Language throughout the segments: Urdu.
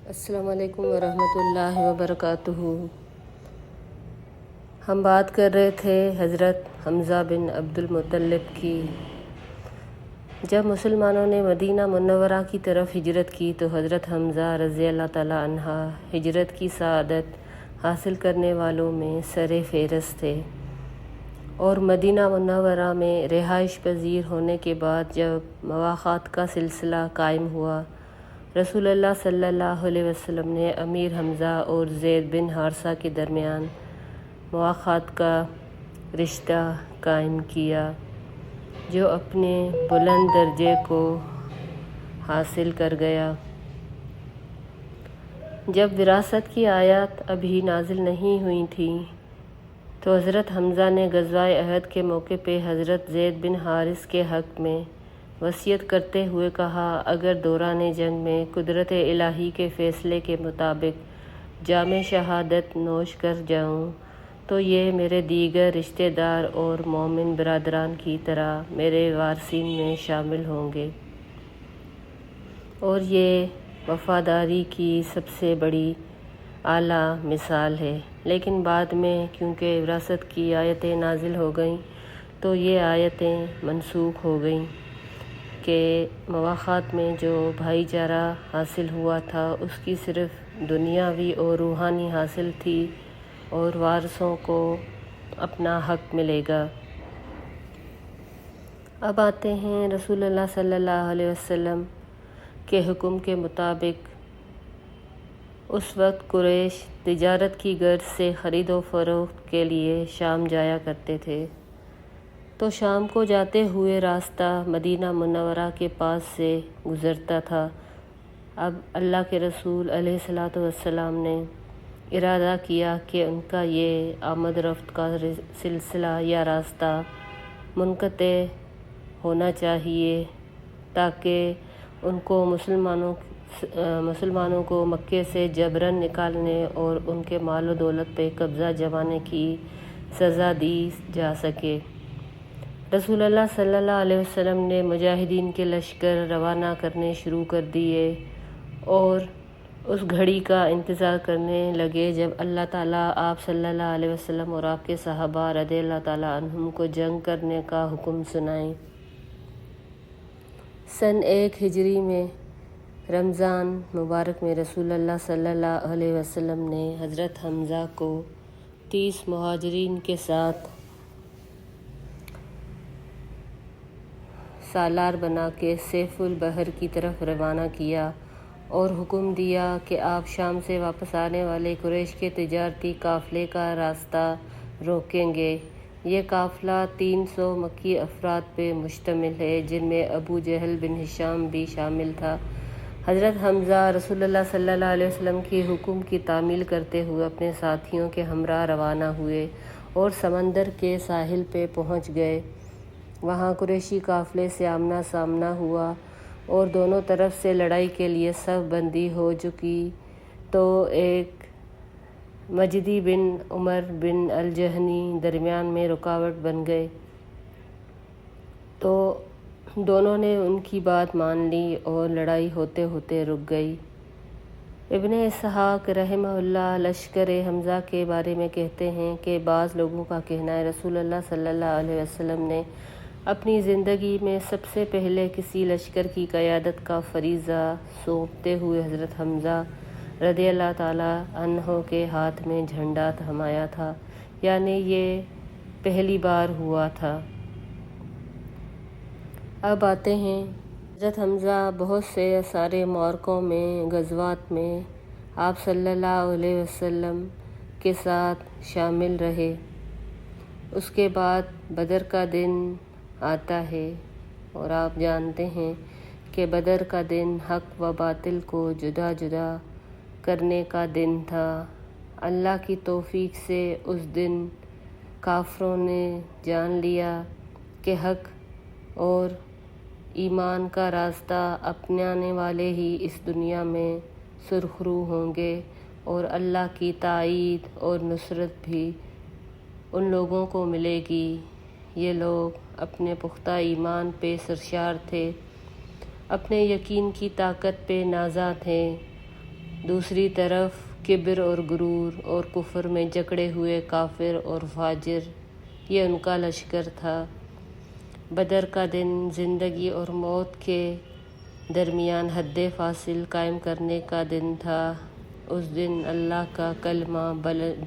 السلام علیکم ورحمۃ اللہ وبرکاتہ۔ ہم بات کر رہے تھے حضرت حمزہ بن عبد المطلب کی۔ جب مسلمانوں نے مدینہ منورہ کی طرف ہجرت کی تو حضرت حمزہ رضی اللہ تعالیٰ عنہ ہجرت کی سعادت حاصل کرنے والوں میں سر فہرست تھے، اور مدینہ منورہ میں رہائش پذیر ہونے کے بعد جب مواخات کا سلسلہ قائم ہوا، رسول اللہ صلی اللہ علیہ وسلم نے امیر حمزہ اور زید بن حارثہ کے درمیان مواخات کا رشتہ قائم کیا، جو اپنے بلند درجے کو حاصل کر گیا۔ جب وراثت کی آیات ابھی نازل نہیں ہوئی تھیں تو حضرت حمزہ نے غزوہ احد کے موقع پہ حضرت زید بن حارث کے حق میں وصیت کرتے ہوئے کہا، اگر دوران جنگ میں قدرت الہی کے فیصلے کے مطابق جام شہادت نوش کر جاؤں تو یہ میرے دیگر رشتہ دار اور مومن برادران کی طرح میرے وارثین میں شامل ہوں گے، اور یہ وفاداری کی سب سے بڑی اعلیٰ مثال ہے۔ لیکن بعد میں کیونکہ وراثت کی آیتیں نازل ہو گئیں تو یہ آیتیں منسوخ ہو گئیں کہ مواخات میں جو بھائی چارہ حاصل ہوا تھا اس کی صرف دنیاوی اور روحانی حاصل تھی، اور وارثوں کو اپنا حق ملے گا۔ اب آتے ہیں رسول اللہ صلی اللہ علیہ وسلم کے حکم کے مطابق اس وقت قریش تجارت کی غرض سے خرید و فروخت کے لیے شام جایا کرتے تھے، تو شام کو جاتے ہوئے راستہ مدینہ منورہ کے پاس سے گزرتا تھا۔ اب اللہ کے رسول علیہ الصلاۃ والسلام نے ارادہ کیا کہ ان کا یہ آمد رفت کا سلسلہ یا راستہ منقطع ہونا چاہیے، تاکہ ان کو مسلمانوں کو مکے سے جبراً نکالنے اور ان کے مال و دولت پہ قبضہ جمانے کی سزا دی جا سکے۔ رسول اللہ صلی اللہ علیہ وسلم نے مجاہدین کے لشکر روانہ کرنے شروع کر دیے اور اس گھڑی کا انتظار کرنے لگے جب اللہ تعالیٰ آپ صلی اللہ علیہ وسلم اور آپ کے صحابہ رضی اللہ تعالیٰ عنہم کو جنگ کرنے کا حکم سنائے۔ سن 1 ہجری میں رمضان مبارک میں رسول اللہ صلی اللہ علیہ وسلم نے حضرت حمزہ کو 30 مہاجرین کے ساتھ سالار بنا کے سیف البحر کی طرف روانہ کیا اور حکم دیا کہ آپ شام سے واپس آنے والے قریش کے تجارتی قافلے کا راستہ روکیں گے۔ یہ قافلہ 300 مکی افراد پہ مشتمل ہے، جن میں ابو جہل بن ہشام بھی شامل تھا۔ حضرت حمزہ رسول اللہ صلی اللہ علیہ وسلم کے حکم کی تعمیل کرتے ہوئے اپنے ساتھیوں کے ہمراہ روانہ ہوئے اور سمندر کے ساحل پہ پہنچ گئے۔ وہاں قریشی قافلے سے آمنا سامنا ہوا اور دونوں طرف سے لڑائی کے لیے صف بندی ہو چکی، تو ایک مجدی بن عمر بن الجہنی درمیان میں رکاوٹ بن گئے، تو دونوں نے ان کی بات مان لی اور لڑائی ہوتے ہوتے رک گئی۔ ابن اسحاق رحمہ اللہ لشکر حمزہ کے بارے میں کہتے ہیں کہ بعض لوگوں کا کہنا ہے رسول اللہ صلی اللہ علیہ وسلم نے اپنی زندگی میں سب سے پہلے کسی لشکر کی قیادت کا فریضہ سونپتے ہوئے حضرت حمزہ رضی اللہ تعالیٰ عنہ کے ہاتھ میں جھنڈا تھمایا تھا، یعنی یہ پہلی بار ہوا تھا۔ اب آتے ہیں حضرت حمزہ بہت سے سارے معرکوں میں، غزوات میں آپ صلی اللہ علیہ وسلم کے ساتھ شامل رہے۔ اس کے بعد بدر کا دن آتا ہے، اور آپ جانتے ہیں کہ بدر کا دن حق و باطل کو جدا جدا کرنے کا دن تھا۔ اللہ کی توفیق سے اس دن کافروں نے جان لیا کہ حق اور ایمان کا راستہ اپنانے والے ہی اس دنیا میں سرخرو ہوں گے، اور اللہ کی تائید اور نصرت بھی ان لوگوں کو ملے گی۔ یہ لوگ اپنے پختہ ایمان پہ سرشار تھے، اپنے یقین کی طاقت پہ نازاں تھے، دوسری طرف کبر اور غرور اور کفر میں جکڑے ہوئے کافر اور فاجر، یہ ان کا لشکر تھا۔ بدر کا دن زندگی اور موت کے درمیان حد فاصل قائم کرنے کا دن تھا۔ اس دن اللہ کا کلمہ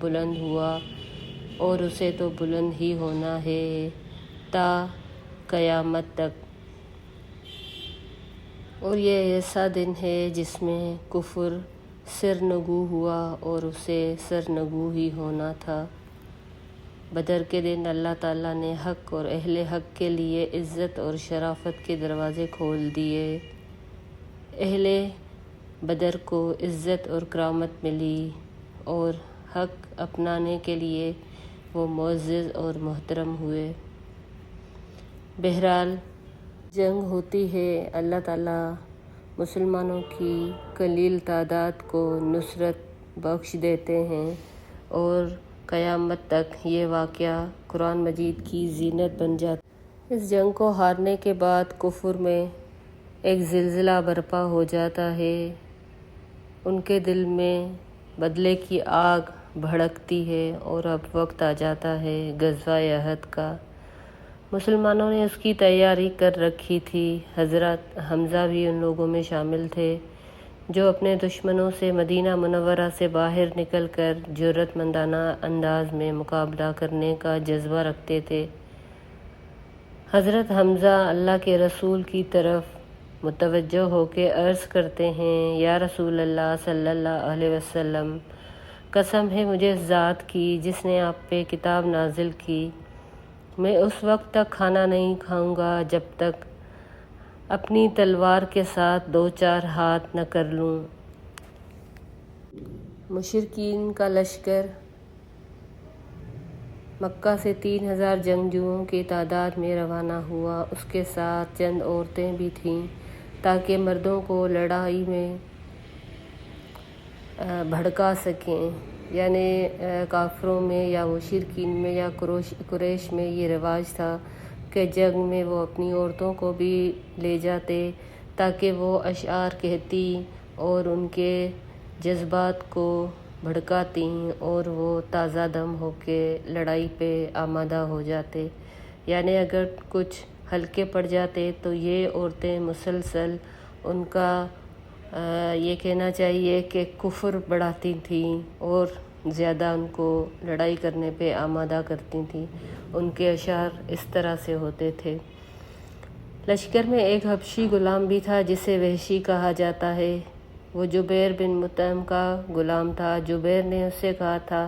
بلند ہوا اور اسے تو بلند ہی ہونا ہے تا قیامت تک۔ اور یہ ایسا دن ہے جس میں کفر سرنگو ہوا اور اسے سرنگو ہی ہونا تھا۔ بدر کے دن اللہ تعالیٰ نے حق اور اہل حق کے لیے عزت اور شرافت کے دروازے کھول دیے۔ اہل بدر کو عزت اور کرامت ملی اور حق اپنانے کے لیے وہ معزز اور محترم ہوئے۔ بہرحال جنگ ہوتی ہے، اللہ تعالیٰ مسلمانوں کی قلیل تعداد کو نصرت بخش دیتے ہیں اور قیامت تک یہ واقعہ قرآن مجید کی زینت بن جاتا ہے۔ اس جنگ کو ہارنے کے بعد کفر میں ایک زلزلہ برپا ہو جاتا ہے، ان کے دل میں بدلے کی آگ بھڑکتی ہے اور اب وقت آ جاتا ہے غزوہ احد کا۔ مسلمانوں نے اس کی تیاری کر رکھی تھی۔ حضرت حمزہ بھی ان لوگوں میں شامل تھے جو اپنے دشمنوں سے مدینہ منورہ سے باہر نکل کر جرأت مندانہ انداز میں مقابلہ کرنے کا جذبہ رکھتے تھے۔ حضرت حمزہ اللہ کے رسول کی طرف متوجہ ہو کے عرض کرتے ہیں، یا رسول اللہ صلی اللہ علیہ وسلم، قسم ہے مجھے اس ذات کی جس نے آپ پہ کتاب نازل کی، میں اس وقت تک کھانا نہیں کھاؤں گا جب تک اپنی تلوار کے ساتھ دو چار ہاتھ نہ کر لوں۔ مشرکین کا لشکر مکہ سے 3000 جنگجوؤں کی تعداد میں روانہ ہوا۔ اس کے ساتھ چند عورتیں بھی تھیں تاکہ مردوں کو لڑائی میں بھڑکا سکیں۔ یعنی کافروں میں یا مشرکین میں یا قریش میں یہ رواج تھا کہ جنگ میں وہ اپنی عورتوں کو بھی لے جاتے تاکہ وہ اشعار کہتی اور ان کے جذبات کو بھڑکاتی اور وہ تازہ دم ہو کے لڑائی پہ آمادہ ہو جاتے۔ یعنی اگر کچھ ہلکے پڑ جاتے تو یہ عورتیں مسلسل ان کا یہ کہنا چاہیے کہ کفر بڑھاتی تھیں اور زیادہ ان کو لڑائی کرنے پہ آمادہ کرتی تھیں۔ ان کے اشعار اس طرح سے ہوتے تھے۔ لشکر میں ایک حبشی غلام بھی تھا جسے وحشی کہا جاتا ہے۔ وہ جبیر بن مطعم کا غلام تھا۔ جبیر نے اس سے کہا تھا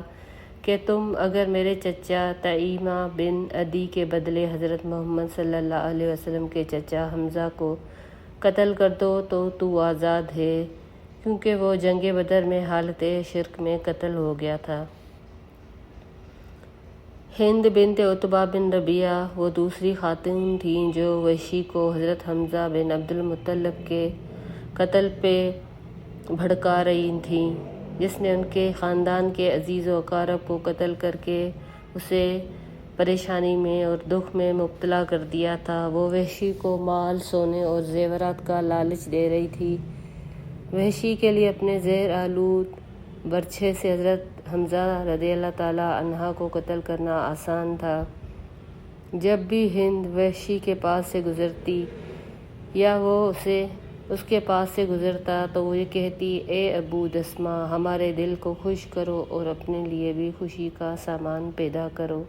کہ تم اگر میرے چچا طعیمہ بن عدی کے بدلے حضرت محمد صلی اللہ علیہ وسلم کے چچا حمزہ کو قتل کر دو تو آزاد ہے، کیونکہ وہ جنگ بدر میں حالت شرک میں قتل ہو گیا تھا۔ ہند بنت عتبہ بن ربیعہ وہ دوسری خاتون تھیں جو وحشی کو حضرت حمزہ بن عبد المطلب کے قتل پہ بھڑکا رہی تھیں، جس نے ان کے خاندان کے عزیز و اقارب کو قتل کر کے اسے پریشانی میں اور دکھ میں مبتلا کر دیا تھا۔ وہ وحشی کو مال، سونے اور زیورات کا لالچ دے رہی تھی۔ وحشی کے لیے اپنے زیر آلود برچھے سے حضرت حمزہ رضی اللہ تعالیٰ عنہ کو قتل کرنا آسان تھا۔ جب بھی ہند وحشی کے پاس سے گزرتی یا وہ اس کے پاس سے گزرتا تو وہ یہ کہتی، اے ابو دسمہ، ہمارے دل کو خوش کرو اور اپنے لیے بھی خوشی کا سامان پیدا کرو۔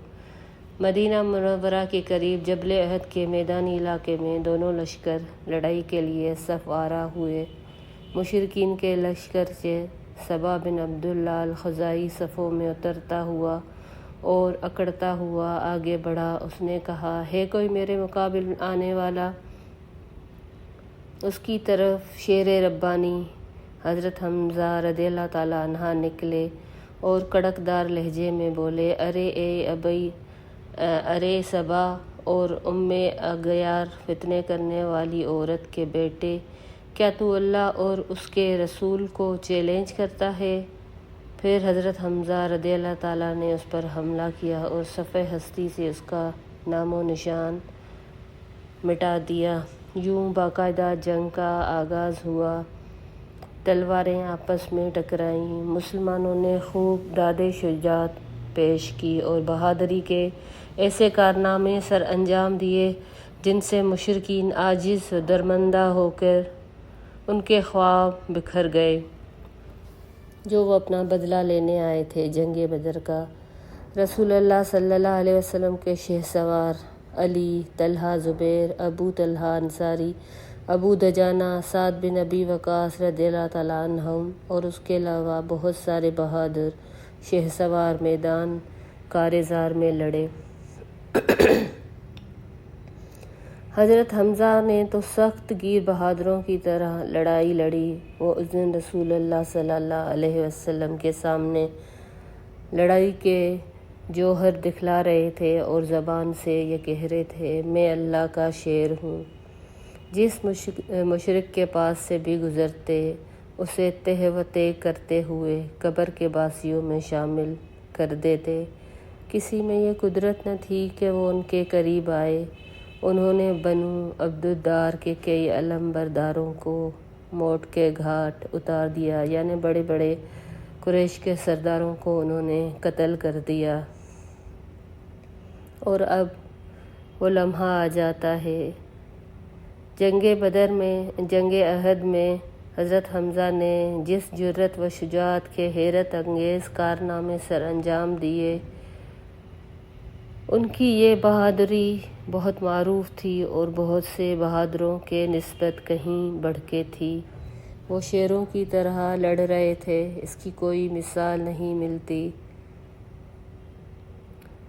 مدینہ منورہ کے قریب جبل احد کے میدانی علاقے میں دونوں لشکر لڑائی کے لیے صف آرا ہوئے۔ مشرکین کے لشکر سے صبا بن عبداللہ الخزاعی صفوں میں اترتا ہوا اور اکڑتا ہوا آگے بڑھا۔ اس نے کہا، ہے کوئی میرے مقابل آنے والا؟ اس کی طرف شیر ربانی حضرت حمزہ رضی اللہ تعالیٰ عنہ نکلے اور کڑکدار لہجے میں بولے، ارے صبا اور ام اغیار، فتنے کرنے والی عورت کے بیٹے، کیا تو اللہ اور اس کے رسول کو چیلنج کرتا ہے؟ پھر حضرت حمزہ رضی اللہ تعالیٰ نے اس پر حملہ کیا اور صف ہستی سے اس کا نام و نشان مٹا دیا۔ یوں باقاعدہ جنگ کا آغاز ہوا۔ تلواریں آپس میں ٹکرائیں، مسلمانوں نے خوب داد شجاعت پیش کی اور بہادری کے ایسے کارنامے سر انجام دیے جن سے مشرکین عاجز و درماندہ ہو کر ان کے خواب بکھر گئے جو وہ اپنا بدلہ لینے آئے تھے جنگ بدر کا۔ رسول اللہ صلی اللہ علیہ وسلم کے شہسوار علی، طلحہ، زبیر، ابو طلحہ انصاری، ابو دجانہ، سعد بن ابی وقاص رضی اللہ تعالیٰ عنہم اور اس کے علاوہ بہت سارے بہادر شہسوار میدان کارزار میں لڑے۔ حضرت حمزہ نے تو سخت گیر بہادروں کی طرح لڑائی لڑی۔ وہ اس دن رسول اللہ صلی اللہ علیہ وسلم کے سامنے لڑائی کے جوہر دکھلا رہے تھے اور زبان سے یہ کہہ رہے تھے، میں اللہ کا شیر ہوں۔ جس مشرک کے پاس سے بھی گزرتے اسے تہ و تیگ کرتے ہوئے قبر کے باسیوں میں شامل کر دیتے۔ کسی میں یہ قدرت نہ تھی کہ وہ ان کے قریب آئے۔ انہوں نے بنو عبدالدار کے کئی علم برداروں کو موت کے گھاٹ اتار دیا، یعنی بڑے بڑے قریش کے سرداروں کو انہوں نے قتل کر دیا۔ اور اب وہ لمحہ آ جاتا ہے۔ جنگ بدر میں، جنگ احد میں حضرت حمزہ نے جس جرأت و شجاعت کے حیرت انگیز کارنامے سر انجام دیے، ان کی یہ بہادری بہت معروف تھی اور بہت سے بہادروں کے نسبت کہیں بڑھ کے تھی۔ وہ شیروں کی طرح لڑ رہے تھے، اس کی کوئی مثال نہیں ملتی۔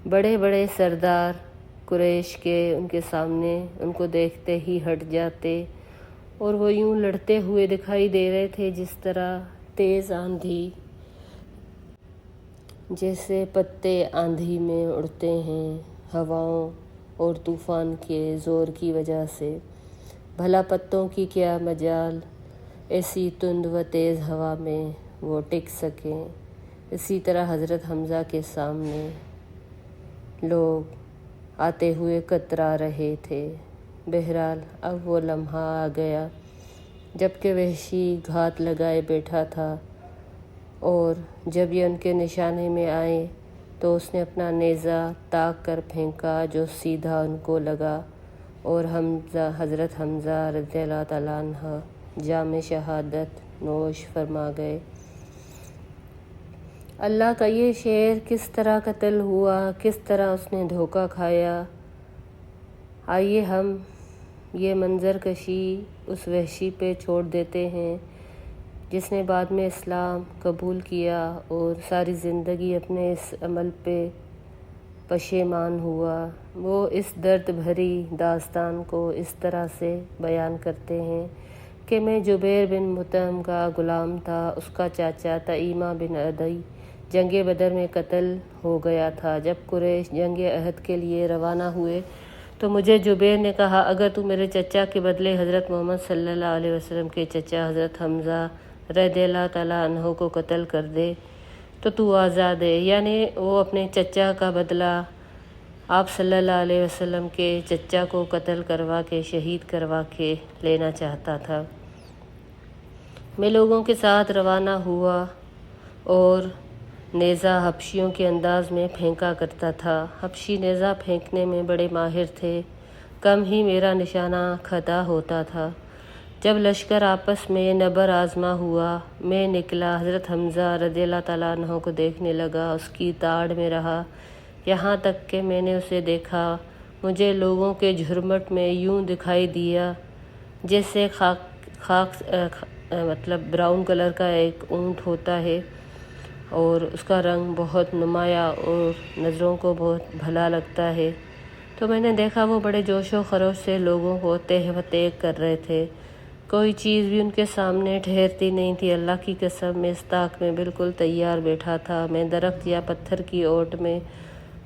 بڑے بڑے سردار قریش کے ان کے سامنے ان کو دیکھتے ہی ہٹ جاتے اور وہ یوں لڑتے ہوئے دکھائی دے رہے تھے جس طرح تیز آندھی، جیسے پتے آندھی میں اڑتے ہیں ہواؤں اور طوفان کے زور کی وجہ سے۔ بھلا پتوں کی کیا مجال ایسی تند و تیز ہوا میں وہ ٹک سکیں۔ اسی طرح حضرت حمزہ کے سامنے لوگ آتے ہوئے کترا رہے تھے۔ بہرحال اب وہ لمحہ آ گیا جب کہ وحشی گھات لگائے بیٹھا تھا، اور جب یہ ان کے نشانے میں آئے تو اس نے اپنا نیزہ تاک کر پھینکا جو سیدھا ان کو لگا، اور حضرت حمزہ رضی اللہ تعالیٰ عنہ جام شہادت نوش فرما گئے۔ اللہ کا یہ شیر کس طرح قتل ہوا، کس طرح اس نے دھوکہ کھایا، آئیے ہم یہ منظر کشی اس وحشی پہ چھوڑ دیتے ہیں جس نے بعد میں اسلام قبول کیا اور ساری زندگی اپنے اس عمل پہ پشیمان ہوا۔ وہ اس درد بھری داستان کو اس طرح سے بیان کرتے ہیں کہ میں جبیر بن مطعم کا غلام تھا، اس کا چاچا طعیمہ بن عدی جنگ بدر میں قتل ہو گیا تھا۔ جب قریش جنگ احد کے لیے روانہ ہوئے تو مجھے جبیر نے کہا، اگر تو میرے چچا کے بدلے حضرت محمد صلی اللہ علیہ وسلم کے چچا حضرت حمزہ رضی اللہ تعالیٰ عنہ کو قتل کر دے تو آزاد ہے۔ یعنی وہ اپنے چچا کا بدلہ آپ صلی اللہ علیہ وسلم کے چچا کو قتل کروا کے شہید کروا کے لینا چاہتا تھا۔ میں لوگوں کے ساتھ روانہ ہوا اور نیزہ حبشیوں کے انداز میں پھینکا کرتا تھا۔ حبشی نیزہ پھینکنے میں بڑے ماہر تھے، کم ہی میرا نشانہ خطا ہوتا تھا۔ جب لشکر آپس میں نبر آزما ہوا، میں نکلا، حضرت حمزہ رضی اللہ تعالیٰ عنہ کو دیکھنے لگا، اس کی تاڑ میں رہا، یہاں تک کہ میں نے اسے دیکھا۔ مجھے لوگوں کے جھرمٹ میں یوں دکھائی دیا جیسے براؤن کلر کا ایک اونٹ ہوتا ہے اور اس کا رنگ بہت نمایاں اور نظروں کو بہت بھلا لگتا ہے۔ تو میں نے دیکھا وہ بڑے جوش و خروش سے لوگوں کو تہ و تیگ کر رہے تھے، کوئی چیز بھی ان کے سامنے ٹھہرتی نہیں تھی۔ اللہ کی قسم میں اس طاق میں بالکل تیار بیٹھا تھا، میں درخت یا پتھر کی اوٹ میں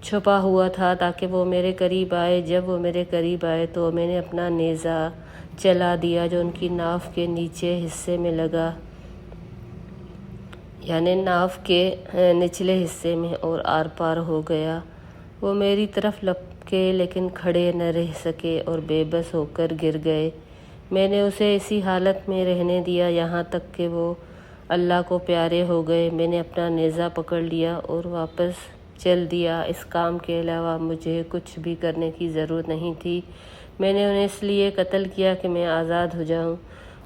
چھپا ہوا تھا تاکہ وہ میرے قریب آئے۔ جب وہ میرے قریب آئے تو میں نے اپنا نیزہ چلا دیا جو ان کی ناف کے نیچے حصے میں لگا، یعنی ناف کے نچلے حصے میں، اور آر پار ہو گیا۔ وہ میری طرف لپکے لیکن کھڑے نہ رہ سکے اور بے بس ہو کر گر گئے۔ میں نے اسے اسی حالت میں رہنے دیا یہاں تک کہ وہ اللہ کو پیارے ہو گئے۔ میں نے اپنا نیزہ پکڑ لیا اور واپس چل دیا۔ اس کام کے علاوہ مجھے کچھ بھی کرنے کی ضرورت نہیں تھی۔ میں نے انہیں اس لیے قتل کیا کہ میں آزاد ہو جاؤں،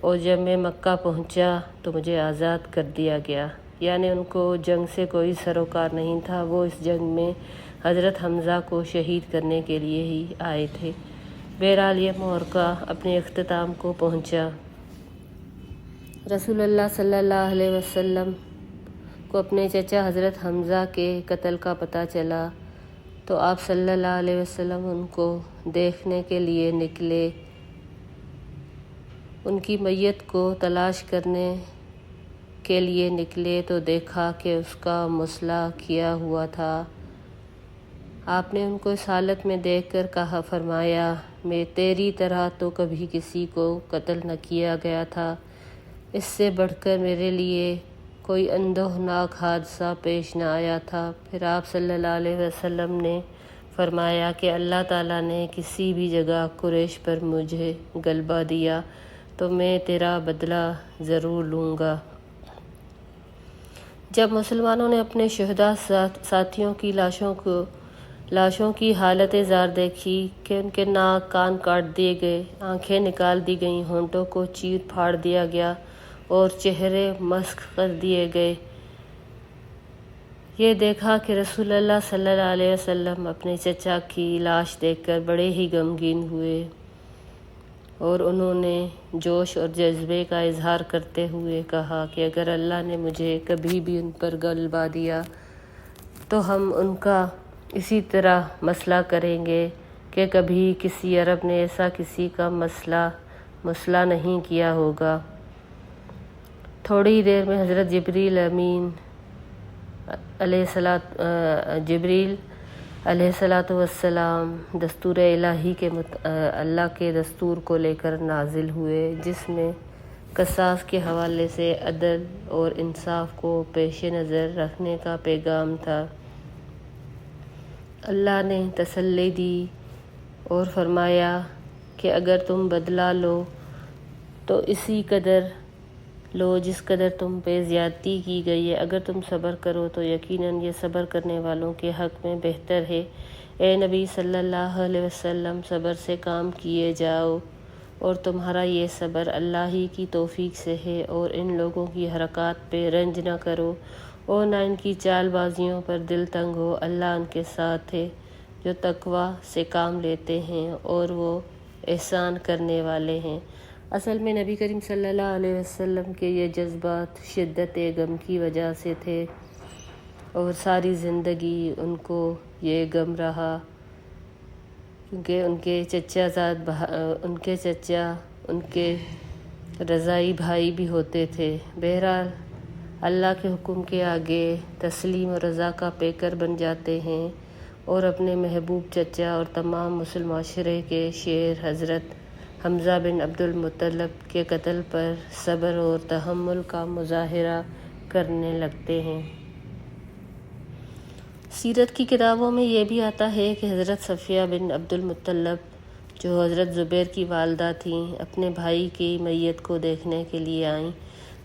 اور جب میں مکہ پہنچا تو مجھے آزاد کر دیا گیا۔ یعنی ان کو جنگ سے کوئی سروکار نہیں تھا، وہ اس جنگ میں حضرت حمزہ کو شہید کرنے کے لیے ہی آئے تھے۔ بہرحال یہ معرکہ اپنے اختتام کو پہنچا۔ رسول اللہ صلی اللہ علیہ وسلم کو اپنے چچا حضرت حمزہ کے قتل کا پتہ چلا تو آپ صلی اللہ علیہ وسلم ان کو دیکھنے کے لیے نکلے۔ ان کی میت کو تلاش کرنے کے لیے نکلے تو دیکھا کہ اس کا مسلح کیا ہوا تھا۔ آپ نے ان کو اس حالت میں دیکھ کر کہا، فرمایا، میں تیری طرح تو کبھی کسی کو قتل نہ کیا گیا تھا۔ اس سے بڑھ کر میرے لیے کوئی اندوہناک حادثہ پیش نہ آیا تھا۔ پھر آپ صلی اللہ علیہ وسلم نے فرمایا کہ اللہ تعالیٰ نے کسی بھی جگہ قریش پر مجھے غلبہ دیا تو میں تیرا بدلہ ضرور لوں گا۔ جب مسلمانوں نے اپنے شہداء ساتھیوں کی لاشوں کی حالت زار دیکھی کہ ان کے ناک کان کاٹ دیے گئے، آنکھیں نکال دی گئیں، ہونٹوں کو چیر پھاڑ دیا گیا اور چہرے مسخ کر دیے گئے، یہ دیکھا کہ رسول اللہ صلی اللہ علیہ وسلم اپنے چچا کی لاش دیکھ کر بڑے ہی غمگین ہوئے، اور انہوں نے جوش اور جذبے کا اظہار کرتے ہوئے کہا کہ اگر اللہ نے مجھے کبھی بھی ان پر غلبہ دیا تو ہم ان کا اسی طرح مسئلہ کریں گے کہ کبھی کسی عرب نے ایسا کسی کا مسئلہ نہیں کیا ہوگا۔ تھوڑی ہی دیر میں حضرت جبریل امین جبریل علیہ السلام دستور الہی کے اللہ کے دستور کو لے کر نازل ہوئے، جس میں قصاص کے حوالے سے عدل اور انصاف کو پیش نظر رکھنے کا پیغام تھا۔ اللہ نے تسلی دی اور فرمایا کہ اگر تم بدلہ لو تو اسی قدر لو جس قدر تم پہ زیادتی کی گئی ہے، اگر تم صبر کرو تو یقیناً یہ صبر کرنے والوں کے حق میں بہتر ہے۔ اے نبی صلی اللہ علیہ وسلم، صبر سے کام کیے جاؤ، اور تمہارا یہ صبر اللہ ہی کی توفیق سے ہے، اور ان لوگوں کی حرکات پہ رنج نہ کرو اور نہ ان کی چال بازیوں پر دل تنگ ہو۔ اللہ ان کے ساتھ ہے جو تقوی سے کام لیتے ہیں اور وہ احسان کرنے والے ہیں۔ اصل میں نبی کریم صلی اللہ علیہ وسلم کے یہ جذبات شدت غم کی وجہ سے تھے، اور ساری زندگی ان کو یہ غم رہا، کیونکہ ان کے چچا ان کے رضائی بھائی بھی ہوتے تھے۔ بہرحال اللہ کے حکم کے آگے تسلیم و رضا کا پیکر بن جاتے ہیں، اور اپنے محبوب چچا اور تمام مسلم معاشرے کے شیر حضرت حمزہ بن عبد المطلب کے قتل پر صبر اور تحمل کا مظاہرہ کرنے لگتے ہیں۔ سیرت کی کتابوں میں یہ بھی آتا ہے کہ حضرت صفیہ بن عبد المطلب، جو حضرت زبیر کی والدہ تھیں، اپنے بھائی کی میت کو دیکھنے کے لیے آئیں۔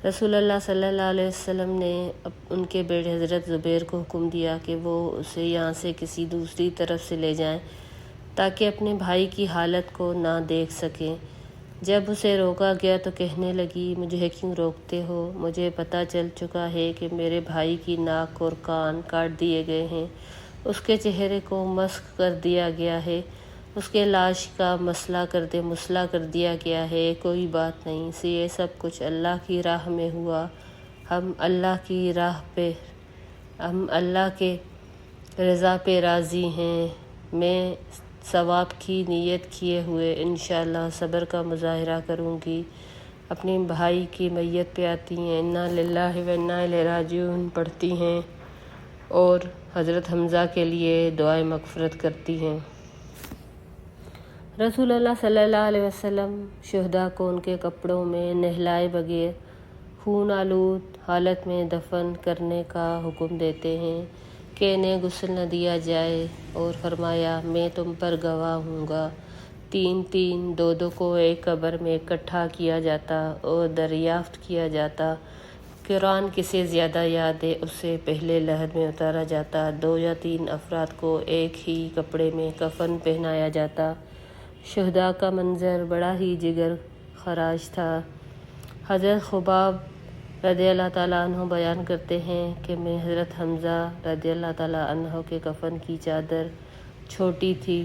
رسول اللہ صلی اللہ علیہ وسلم نے ان کے بیٹے حضرت زبیر کو حکم دیا کہ وہ اسے یہاں سے کسی دوسری طرف سے لے جائیں تاکہ اپنے بھائی کی حالت کو نہ دیکھ سکیں۔ جب اسے روکا گیا تو کہنے لگی، مجھے کیوں روکتے ہو؟ مجھے پتہ چل چکا ہے کہ میرے بھائی کی ناک اور کان کاٹ دیے گئے ہیں، اس کے چہرے کو مسخ کر دیا گیا ہے، اس کے لاش کا مسئلہ کر دیا گیا ہے۔ کوئی بات نہیں، یہ سب کچھ اللہ کی راہ میں ہوا۔ ہم اللہ کے رضا پہ راضی ہیں۔ میں ثواب کی نیت کیے ہوئے انشاءاللہ صبر کا مظاہرہ کروں گی۔ اپنے بھائی کی میت پہ آتی ہیں، انا للہ و انا الیہ راجعون پڑھتی ہیں، اور حضرت حمزہ کے لیے دعائے مغفرت کرتی ہیں۔ رسول اللہ صلی اللہ علیہ وسلم شہداء کو ان کے کپڑوں میں نہلائے بغیر خون آلود حالت میں دفن کرنے کا حکم دیتے ہیں کہ انہیں غسل نہ دیا جائے، اور فرمایا، میں تم پر گواہ ہوں گا تین تین دو دو کو ایک قبر میں اکٹھا کیا جاتا اور دریافت کیا جاتا قرآن کسے زیادہ یاد ہے اسے پہلے لحد میں اتارا جاتا، 2 یا 3 افراد کو ایک ہی کپڑے میں کفن پہنایا جاتا۔ شہداء کا منظر بڑا ہی جگر خراش تھا۔ حضرت خباب رضی اللہ تعالیٰ عنہ بیان کرتے ہیں کہ میں حضرت حمزہ رضی اللہ تعالیٰ عنہ کے کفن کی چادر چھوٹی تھی،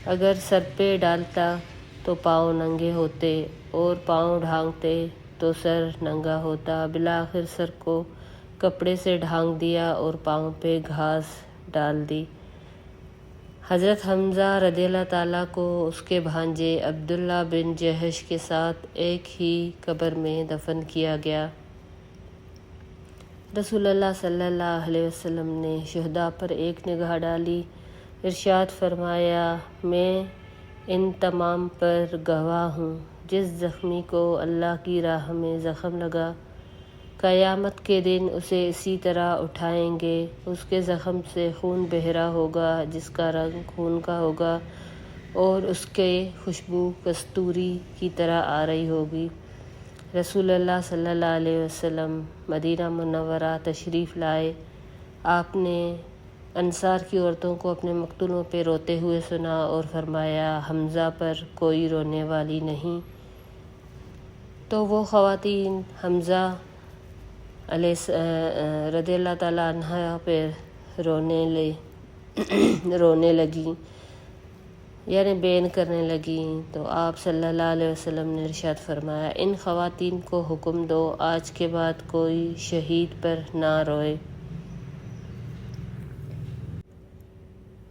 اگر سر پہ ڈالتا تو پاؤں ننگے ہوتے اور پاؤں ڈھانکتے تو سر ننگا ہوتا۔ بالآخر سر کو کپڑے سے ڈھانک دیا اور پاؤں پہ گھاس ڈال دی۔ حضرت حمزہ رضی اللہ تعالیٰ کو اس کے بھانجے عبداللہ بن جہش کے ساتھ ایک ہی قبر میں دفن کیا گیا۔ رسول اللہ صلی اللہ علیہ وسلم نے شہداء پر ایک نگاہ ڈالی، ارشاد فرمایا، میں ان تمام پر گواہ ہوں، جس زخمی کو اللہ کی راہ میں زخم لگا، قیامت کے دن اسے اسی طرح اٹھائیں گے، اس کے زخم سے خون بہہ رہا ہوگا جس کا رنگ خون کا ہوگا اور اس کی خوشبو کستوری کی طرح آ رہی ہوگی۔ رسول اللہ صلی اللہ علیہ وسلم مدینہ منورہ تشریف لائے، آپ نے انصار کی عورتوں کو اپنے مقتولوں پہ روتے ہوئے سنا اور فرمایا، حمزہ پر کوئی رونے والی نہیں۔ تو وہ خواتین حمزہ رضی اللہ تعالیٰ عنہ پہ رونے لگیں، یعنی بین کرنے لگیں، تو آپ صلی اللہ علیہ وسلم نے ارشاد فرمایا، ان خواتین کو حکم دو آج کے بعد کوئی شہید پر نہ روئے۔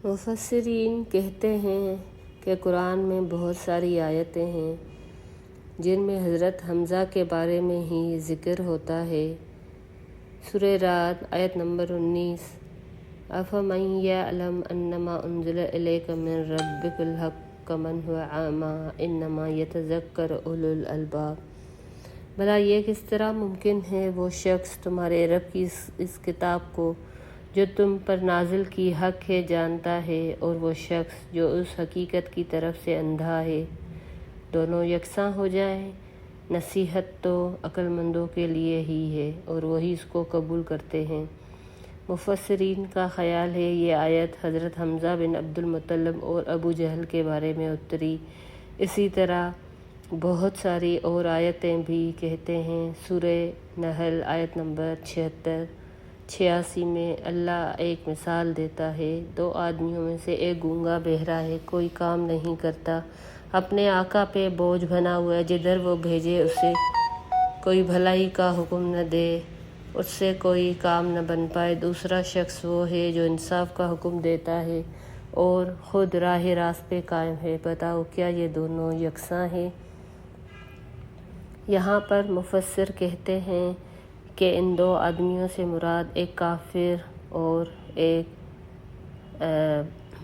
مفسرین کہتے ہیں کہ قرآن میں بہت ساری آیتیں ہیں جن میں حضرت حمزہ کے بارے میں ہی ذکر ہوتا ہے۔ سورہ رعد آیت نمبر 19، أَفَمَن يَعْلَمْ أَنَّمَا أُنزِلَ إِلَيْكَ مِن رَّبِّكَ الْحَقُّ كَمَنْ هُوَ أَعْمَىٰ إِنَّمَا يَتَذَكَّرُ أُولُو الْأَلْبَابِ۔ بھلا یہ کس طرح ممکن ہے وہ شخص تمہارے رب کی اس کتاب کو جو تم پر نازل کی حق ہے جانتا ہے، اور وہ شخص جو اس حقیقت کی طرف سے اندھا ہے، دونوں یکساں ہو جائیں۔ نصیحت تو عقل مندوں کے لیے ہی ہے اور وہی اس کو قبول کرتے ہیں۔ مفسرین کا خیال ہے یہ آیت حضرت حمزہ بن عبد المطلب اور ابو جہل کے بارے میں اتری۔ اسی طرح بہت ساری اور آیتیں بھی کہتے ہیں۔ سورہ نحل آیت نمبر 86 میں اللہ ایک مثال دیتا ہے، 2 آدمیوں میں سے ایک گونگا بہرا ہے، کوئی کام نہیں کرتا، اپنے آقا پہ بوجھ بنا ہوا ہے، جدھر وہ بھیجے اسے کوئی بھلائی کا حکم نہ دے، اس سے کوئی کام نہ بن پائے۔ دوسرا شخص وہ ہے جو انصاف کا حکم دیتا ہے اور خود راہ راست پہ قائم ہے، بتاؤ کیا یہ دونوں یکساں ہیں؟ یہاں پر مفسر کہتے ہیں کہ ان 2 آدمیوں سے مراد ایک کافر اور ایک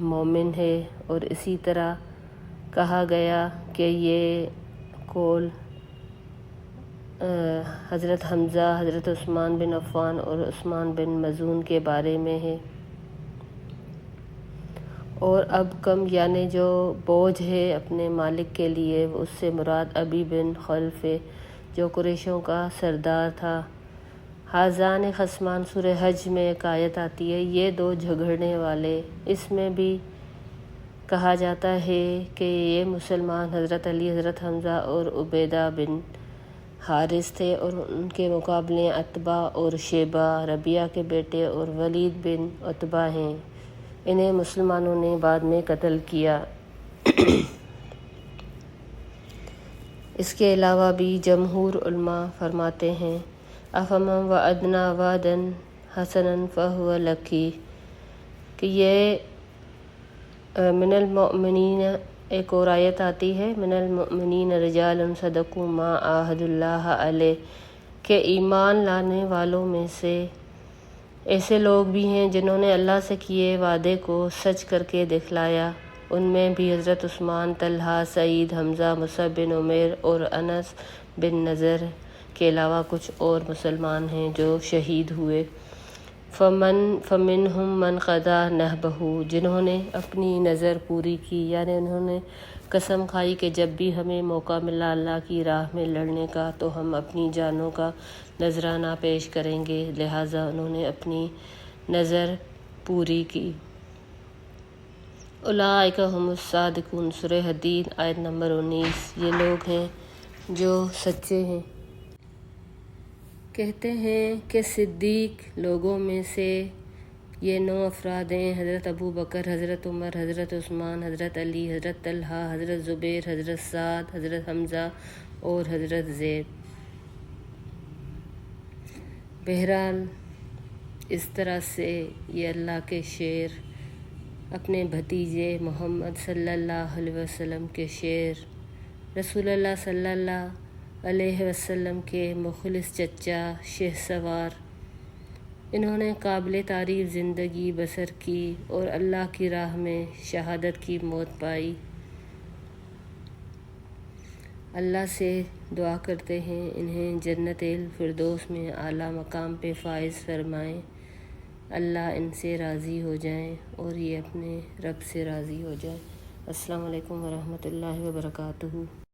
مومن ہے، اور اسی طرح کہا گیا کہ یہ قول حضرت حمزہ، حضرت عثمان بن عفان اور عثمان بن مظعون کے بارے میں ہے۔ اور اب کم یعنی جو بوجھ ہے اپنے مالک کے لیے، اس سے مراد ابی بن خلف ہے جو قریشوں کا سردار تھا۔ حاذان خصمان سورہ حج میں ایک آیت آتی ہے، یہ 2 جھگڑنے والے، اس میں بھی کہا جاتا ہے کہ یہ مسلمان حضرت علی، حضرت حمزہ اور عبیدہ بن حارث تھے، اور ان کے مقابلے عتبہ اور شیبہ ربیعہ کے بیٹے اور ولید بن عتبہ ہیں، انہیں مسلمانوں نے بعد میں قتل کیا۔ اس کے علاوہ بھی جمہور علماء فرماتے ہیں، أَفَمَن وَعَدْنَا وَعْدًا حَسَنًا فَهُوَ لَقِيهِ، کہ یہ من المؤمنین، ایک اور آیت آتی ہے، من المؤمنین رجال صدقوا ما عاہدوا اللہ علیہ، کہ ایمان لانے والوں میں سے ایسے لوگ بھی ہیں جنہوں نے اللہ سے کیے وعدے کو سچ کر کے دکھلایا۔ ان میں بھی حضرت عثمان، طلحہ، سعید، حمزہ، مصعب بن عمیر اور انس بن نضر کے علاوہ کچھ اور مسلمان ہیں جو شہید ہوئے۔ فمنہم من قضا نحبہ، جنہوں نے اپنی نظر پوری کی، یعنی انہوں نے قسم کھائی کہ جب بھی ہمیں موقع ملا اللہ کی راہ میں لڑنے کا تو ہم اپنی جانوں کا نذرانہ پیش کریں گے، لہٰذا انہوں نے اپنی نظر پوری کی۔ اولئک ھم الصادقون، سورہ حدید آیت نمبر 19۔ یہ لوگ ہیں جو سچے ہیں۔ کہتے ہیں کہ صدیق لوگوں میں سے یہ 9 افراد ہیں: حضرت ابوبکر، حضرت عمر، حضرت عثمان، حضرت علی، حضرت طلحہ، حضرت زبیر، حضرت سعد، حضرت حمزہ اور حضرت زید۔ بہرحال اس طرح سے یہ اللہ کے شعر اپنے بھتیجے محمد صلی اللہ علیہ وسلم کے شعر، رسول اللہ صلی اللہ علیہ وسلم کے مخلص چچا شہسوار، انہوں نے قابل تعریف زندگی بسر کی اور اللہ کی راہ میں شہادت کی موت پائی۔ اللہ سے دعا کرتے ہیں انہیں جنت الفردوس میں اعلیٰ مقام پہ فائز فرمائیں، اللہ ان سے راضی ہو جائیں اور یہ اپنے رب سے راضی ہو جائیں۔ السلام علیکم ورحمۃ اللہ وبرکاتہ۔